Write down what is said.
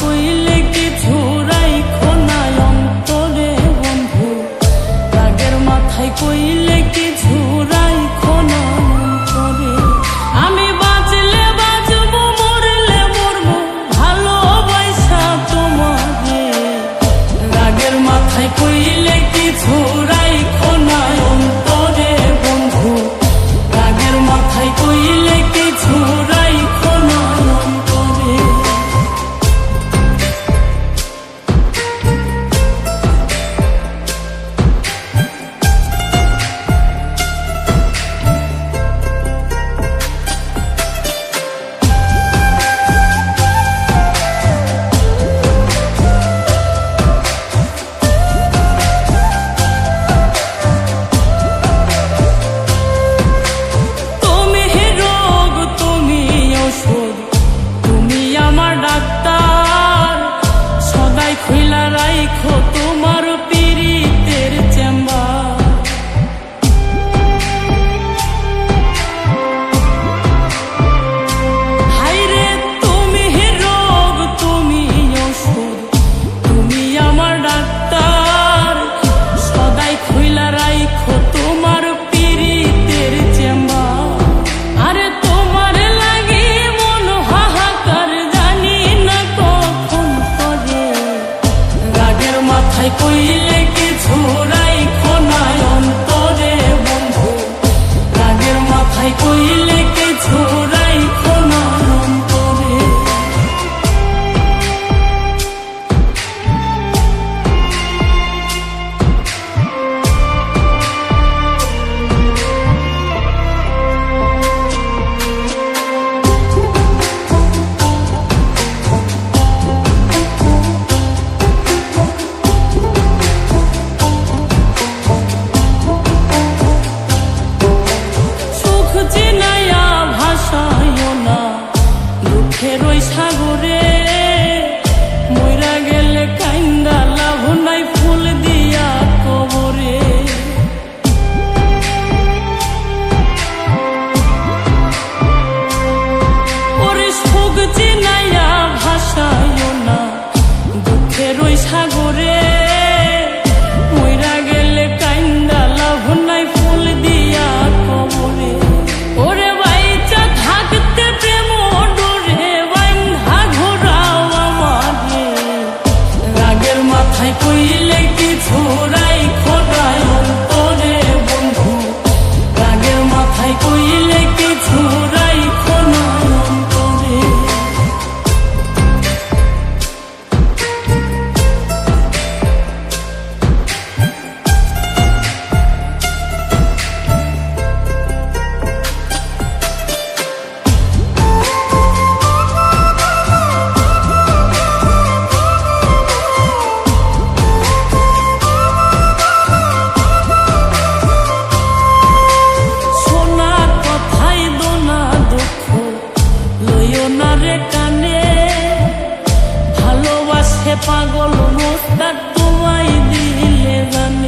কইলে কিছু রাইখো না অন্তরে বন্ধু, রাগের মাথায় কইলে কিছু রাইখো না অন্তরে। আমি বাঁচলে বাঁচবো, মরলে মরবো, ভালোবাসা তোমারে। রাগের মাথায় কইলে কিছু রাইখো না অন্তরে বন্ধু, রাগের মাথায় কইলে কিছু রাইখো না অন্তরে। খুইলা রাইখো তোমার পীড়িতের চেম্বার। হাইরে তুমি রোগ, তুমি ওষুধ, তুমি আমার ডাক্তার। সদাই খুইলা রাইখো তোমার পীড়িতের চেম্বার। আরে তোমার লাগি মন হাহাকার, জানি না কখন করে। রাগের মাথায় কইলে কিছু রাইখো না অন্তরে বন্ধু, রাগের মাথায় কইলে কিছু রাইখো না অন্তরে। দুঃখের ওই সাগরে মইরা গেলে কাইন্দা লাভ নাই, ফুল দিয়া কবরে। ওরে সুখ চিনাইয়া ভাসাইও না দুঃখের ওই সাগরে, মইরা গেলে কাইন্দা লাভ নাই, ফুল দিয়া কবরে। ওরে বাইচা থাকতে প্রেম মাথায় কইলে কিছু রাইখো না অন্তরে বন্ধু, রাগের মাথায় কইলে কিছু রাইখো না অন্তরে। ভালোবাসে পাগল মোস্তাক তোমায় দিলে জানে।